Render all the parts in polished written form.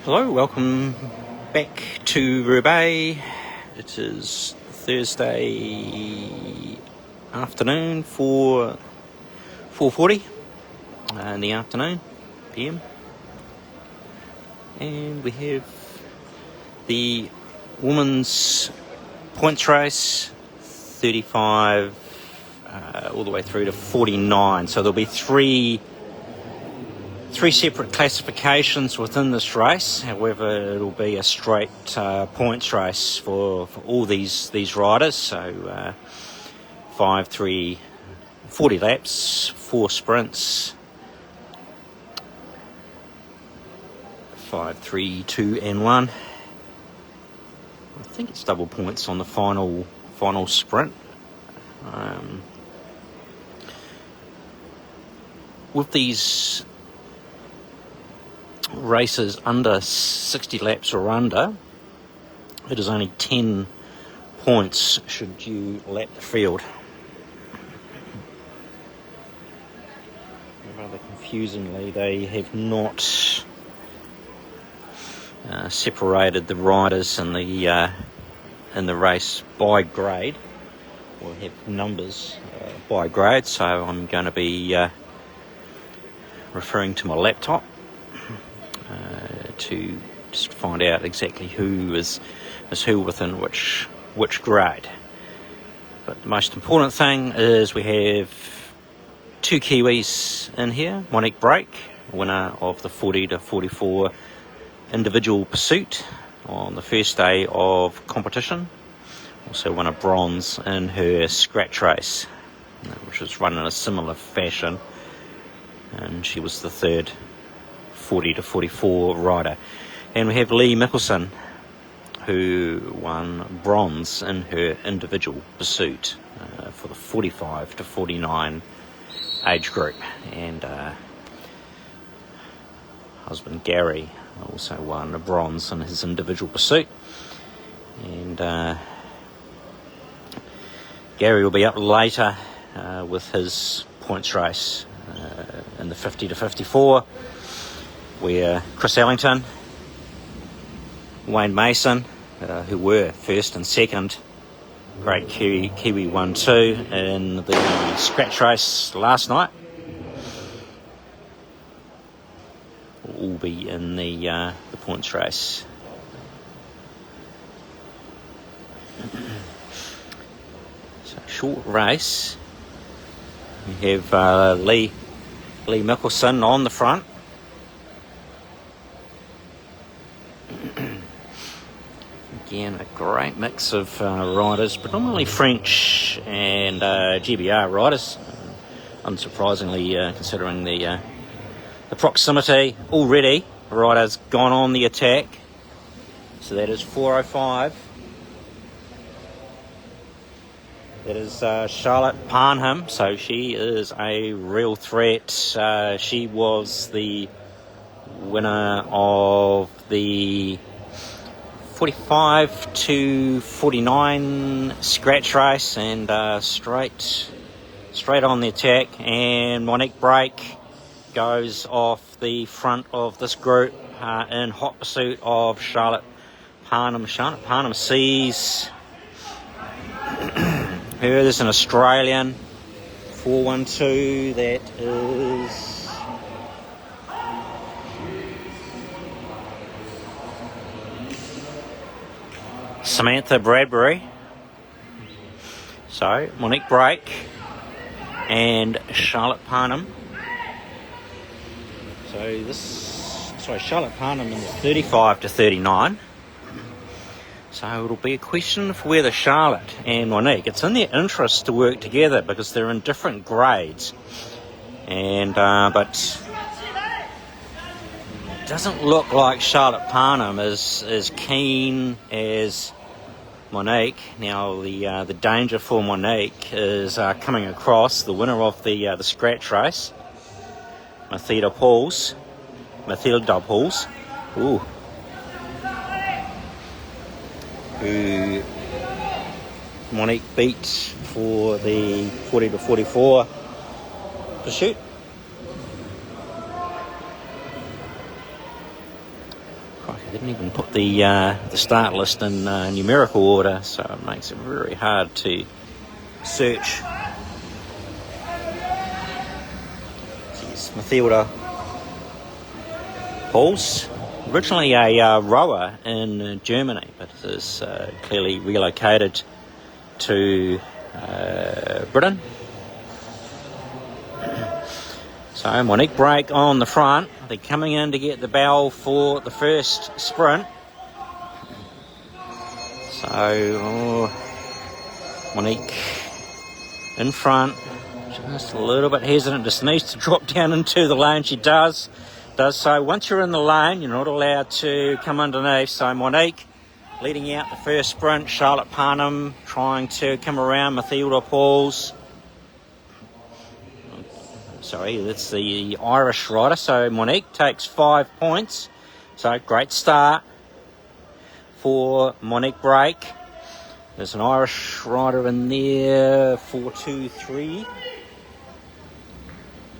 Hello, welcome back to Roubaix. It is Thursday afternoon for 4:40 in the afternoon, PM. And we have the women's points race, 35 all the way through to 49. So there'll be three separate classifications within this race. However, it'll be a straight points race for all these riders. So 5, 3, 40 laps, 4 sprints, 5, 3, 2 and 1. I think it's double points on the final sprint. With these races under 60 laps or under, it is only 10 points should you lap the field. Rather confusingly, they have not separated the riders in the race by grade, or have numbers by grade, so I'm going to be referring to my laptop to just find out exactly who is who within which grade. But the most important thing is we have 2 Kiwis in here. Monique Brake, winner of the 40 to 44 individual pursuit on the first day of competition. Also won a bronze in her scratch race, which was run in a similar fashion, and she was the third 40 to 44 rider. And we have Lee Mickelson, who won bronze in her individual pursuit for the 45 to 49 age group. And husband Gary also won a bronze in his individual pursuit. And Gary will be up later with his points race in the 50 to 54, where Chris Ellington, Wayne Mason, who were first and second, great Kiwi 1-2 in the scratch race last night, will all be in the points race. So short race. We have Lee Mickelson on the front. Again, a great mix of riders, predominantly French and GBR riders, unsurprisingly, considering the proximity. Already, riders gone on the attack. So that is 4:05. That is Charlotte Parnham, so she is a real threat. She was the winner of the 45 to 49 scratch race, and straight on the attack. And Monique Brake goes off the front of this group in hot pursuit of Charlotte Parnham. Charlotte Parnham sees her. There's an Australian 412. That is Samantha Bradbury. So Monique Brake and Charlotte Parnham. Charlotte Parnham in the 35 to 39. So it'll be a question of whether Charlotte and Monique, it's in their interest to work together because they're in different grades. And but it doesn't look like Charlotte Parnham is as keen as Monique. Now the danger for Monique is coming across the winner of the scratch race, Mathilda Pauls. Who Monique beat for the 40 to 44 pursuit. I didn't even put the start list in numerical order, so it makes it very hard to search. Here's Mathilda Pauls, originally a rower in Germany, but is clearly relocated to Britain. So Monique Brake on the front. They're coming in to get the bell for the first sprint. So Monique in front, just a little bit hesitant, just needs to drop down into the lane. She does so. Once you're in the lane, you're not allowed to come underneath. So Monique leading out the first sprint. Charlotte Parnham trying to come around Mathilda Pauls. Sorry, that's the Irish rider. So Monique takes 5 points. So great start for Monique Brake. There's an Irish rider in there, 423.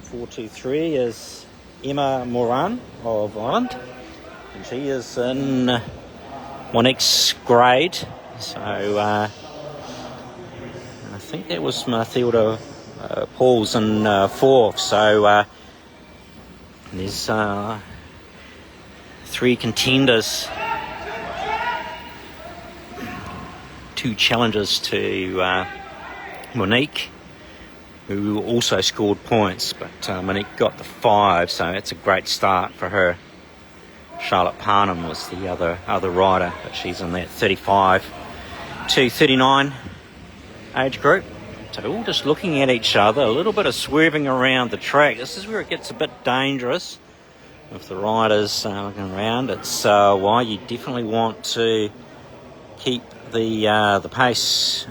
423 is Emma Moran of Ireland. And she is in Monique's grade. So I think that was Mathilda Pauls in fourth. So there's 3 contenders. 2 challengers to Monique, who also scored points, but Monique got the 5, so it's a great start for her. Charlotte Parnham was the other rider, but she's in that 35 to 39 age group. So all just looking at each other, a little bit of swerving around the track. This is where it gets a bit dangerous if the riders looking around. It's why you definitely want to keep the pace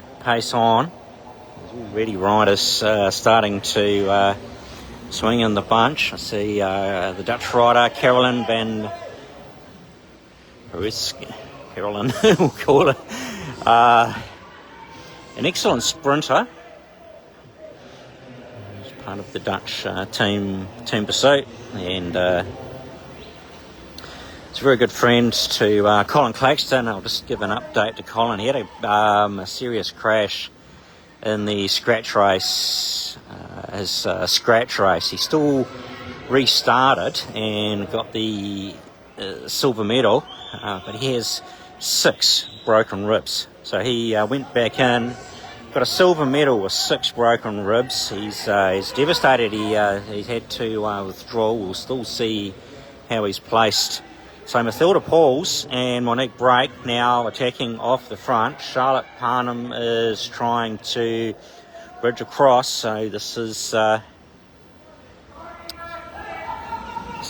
on. There's already riders starting to swing in the bunch. I see the Dutch rider Caroline van Caroline, we'll call her, an excellent sprinter. She's part of the Dutch team pursuit, and it's a very good friend to Colin Claxton. I'll just give an update to Colin. He had a serious crash in the scratch race, his scratch race. He still restarted and got the silver medal, but he has 6 broken ribs. So he went back in, got a silver medal with 6 broken ribs. He's devastated. He's had to withdraw. We'll still see how he's placed. So Mathilda Pauls and Monique Brake now attacking off the front. Charlotte Parnham is trying to bridge across. So this is so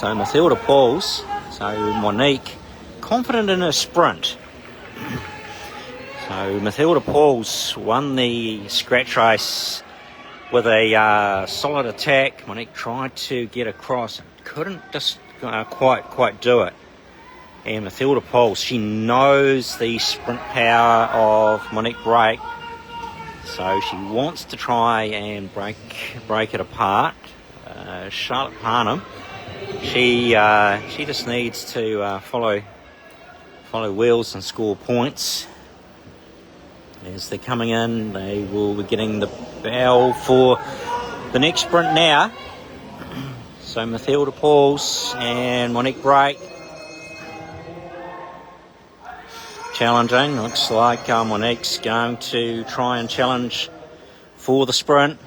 Mathilda Pauls. So Monique confident in her sprint. So Mathilda Pauls won the scratch race with a solid attack. Monique tried to get across, couldn't just quite do it. And Mathilda Pauls, she knows the sprint power of Monique Brake, so she wants to try and break it apart. Charlotte Parnham, she just needs to follow wheels and score points. As they're coming in, they will be getting the bell for the next sprint now. So Mathilda Pauls and Monique Brake challenging. Looks like Monique's going to try and challenge for the sprint.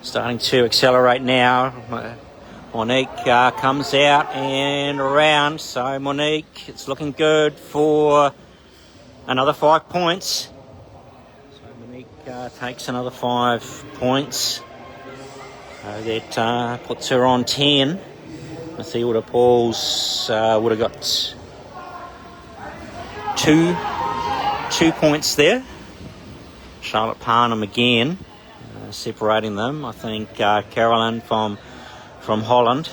Starting to accelerate now. Monique comes out and around. So Monique, it's looking good for another 5 points. So Monique takes another 5 points. That puts her on 10. Mathilda Pauls would have got two points there. Charlotte Parnham again separating them. I think Caroline from Holland.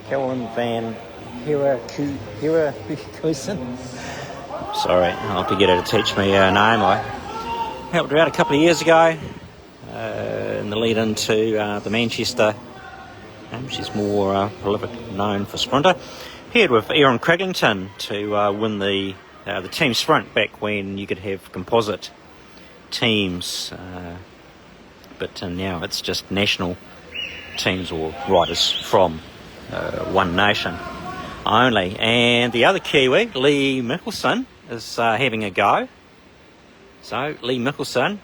Caroline van Herakusen. Sorry, I'll have to get her to teach me her name. I helped her out a couple of years ago. in the lead into the Manchester. She's more prolific, known for sprinter. Paired with Erin Craglington to win the team sprint back when you could have composite teams. But now it's just national teams or riders from one nation only. And the other Kiwi, Lee Mickelson, is having a go. So Lee Mickelson,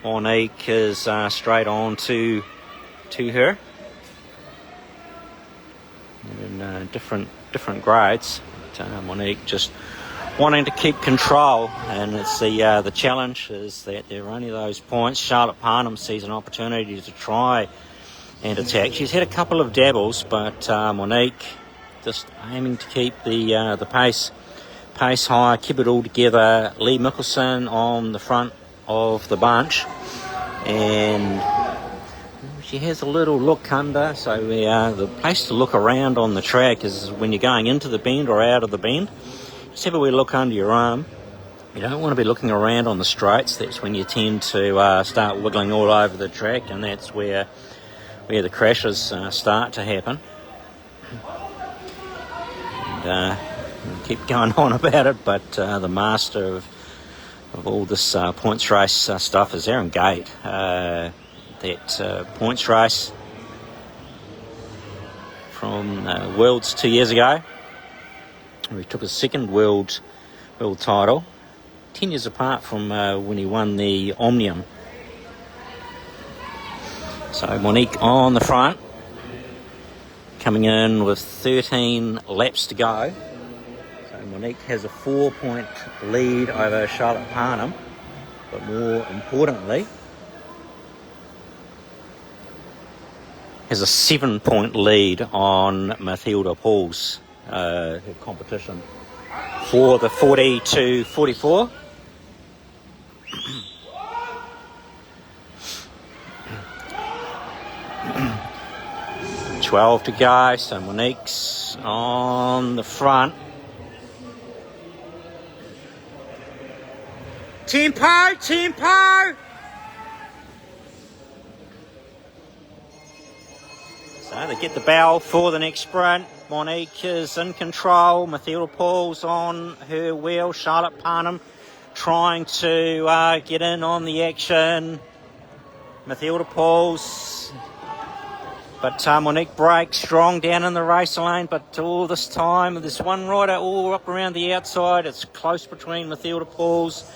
Monique is straight on to her in different grades. But, Monique just wanting to keep control, and it's the challenge is that there are only those points. Charlotte Parnham sees an opportunity to try and attack. She's had a couple of dabbles, but Monique just aiming to keep the pace high, keep it all together. Lee Mickelson on the front of the bunch, and she has a little look under, so the place to look around on the track is when you're going into the bend or out of the bend. Just have a wee look under your arm. You don't want to be looking around on the straights. That's when you tend to start wiggling all over the track, and that's where the crashes start to happen. And keep going on about it, but the master of all this points race stuff is Aaron Gate. That points race from Worlds 2 years ago, where he took his second world title, 10 years apart from when he won the Omnium. So Monique on the front, coming in with 13 laps to go. So Monique has a 4-point lead over Charlotte Parnham, but more importantly, has a 7-point lead on Mathilda Pauls, her competition for the 40 to 44. $12 to go, so Monique's on the front. Tempo! So they get the bell for the next sprint. Monique is in control. Mathilda Pauls on her wheel. Charlotte Parnham trying to get in on the action. Mathilda Pauls, but Monique breaks strong down in the race lane. But all this time, there's one rider all up around the outside. It's close between Mathilda Pauls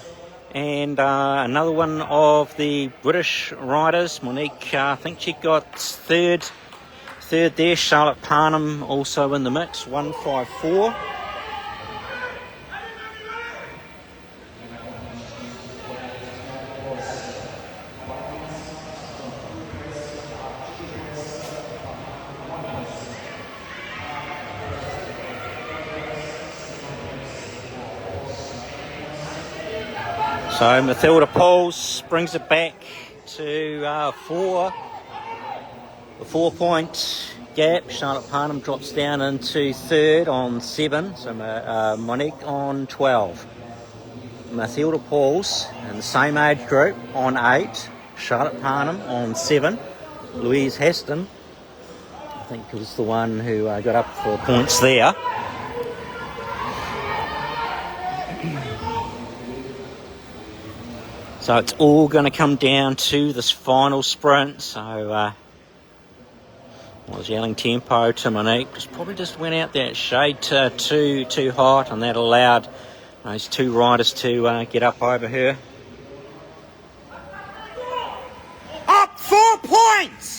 and another one of the British riders. Monique, I think she got third there. Charlotte Parnham also in the mix, 154. So Mathilda Pauls brings it back to the 4-point gap. Charlotte Parnham drops down into third on 7. So Monique on 12. Mathilda Pauls in the same age group on 8. Charlotte Parnham on 7. Louise Heston, I think, was the one who got up for points there. So it's all going to come down to this final sprint. So I was yelling tempo to Monique. Probably just went out that shade too hot, and that allowed those two riders to get up over her. Up 4 points!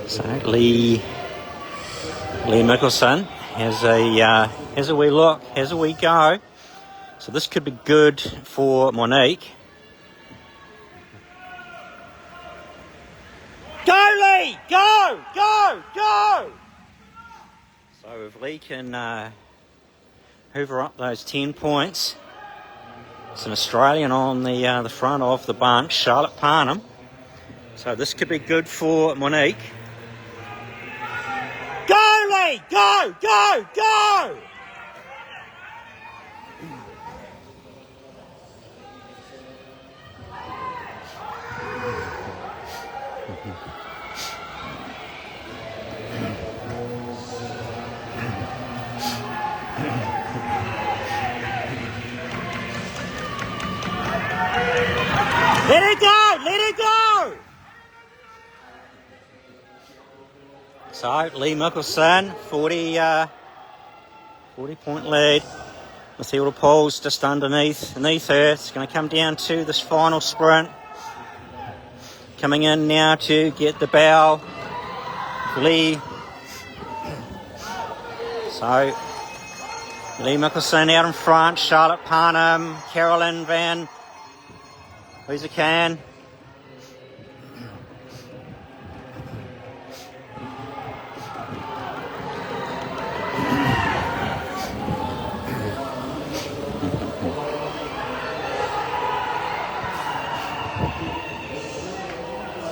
So Lee Mickelson has a wee look, has a wee go. So this could be good for Monique. Go Lee, go, go, go! So if Lee can hoover up those 10 points, it's an Australian on the front of the bunch, Charlotte Parnham. So this could be good for Monique. Go, Lee! Go, go, go! Let it go! Let it go! So, Lee Mickelson, 40-point lead. Mathilda Paul's just underneath her. It's going to come down to this final sprint. Coming in now to get the bow. Lee. So, Lee Mickelson out in front. Charlotte Parnham, Carolyn Van Hooserkan.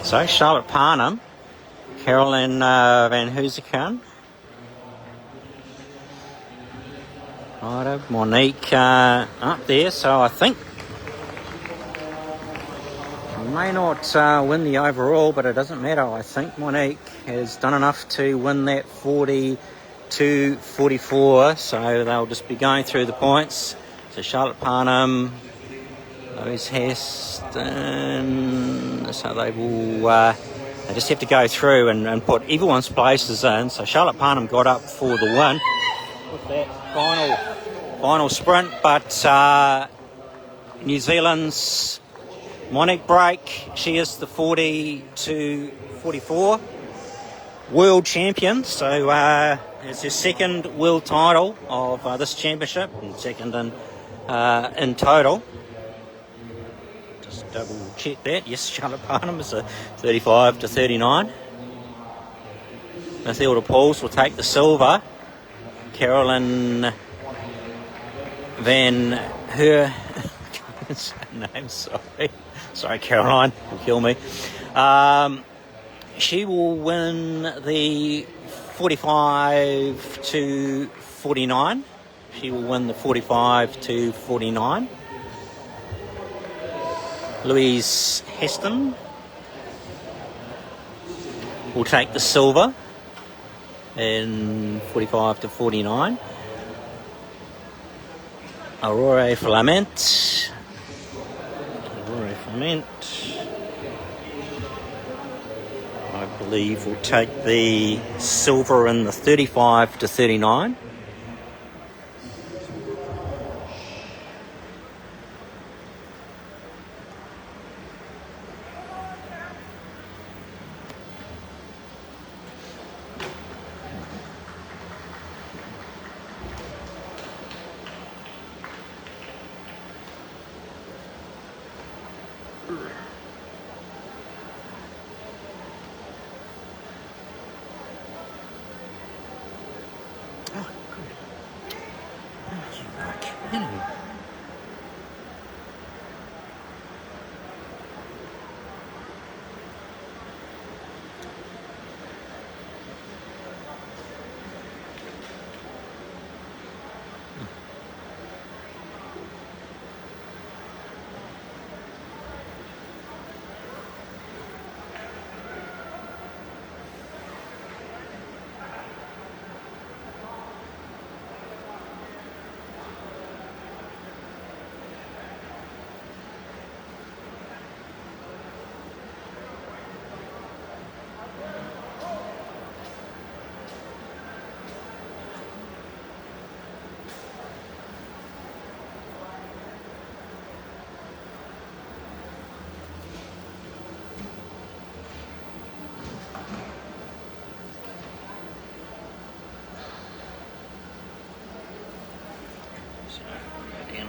So Charlotte Parnham, Carolyn Van Hooserkan. Righto, Monique up there, so I think she may not win the overall, but it doesn't matter. I think Monique has done enough to win that 40-44, so they'll just be going through the points. So Charlotte Parnham, Lois Heston, so they will they just have to go through and put everyone's places in. So Charlotte Parnham got up for the win with that final sprint, but New Zealand's Monique Brake, she is the 40-44 world champion, so it's her second world title of this championship and second in total. Just double check that. Yes, Charlotte Parnham is a 35-39. Mathilda Pauls will take the silver. Carolyn Van her name, sorry Caroline, will kill me. She will win the 45-49. She will win the 45-49. Louise Heston will take the silver in 45-49. Aurora Flament, I believe, will take the silver in the 35-39.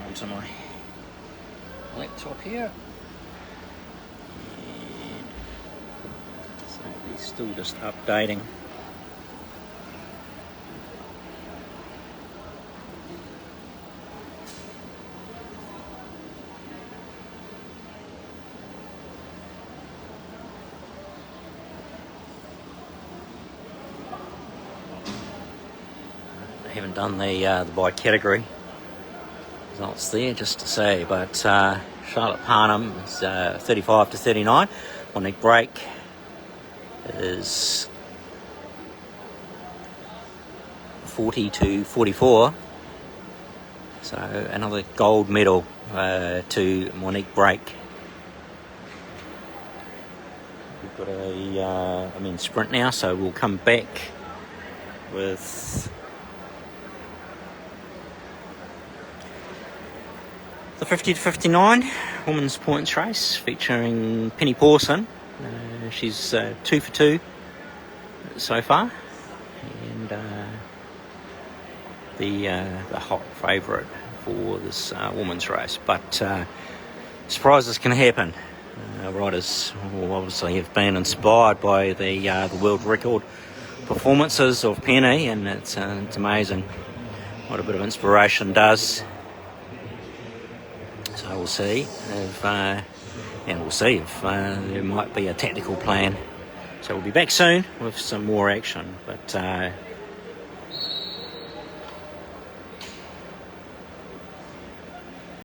Onto my laptop here, and so these Still just updating. I haven't done the by category results there, just to say, but Charlotte Parnham is 35 to 39. Monique Brake is 40 to 44. So another gold medal to Monique Brake. We've got a men's sprint now, so we'll come back with the 50 to 59 women's points race featuring Penny Pawson. She's 2 for 2 so far, and the hot favourite for this women's race. But surprises can happen. Riders will obviously have been inspired by the world record performances of Penny, and it's amazing what a bit of inspiration does. So we'll see if there might be a tactical plan. So we'll be back soon with some more action. But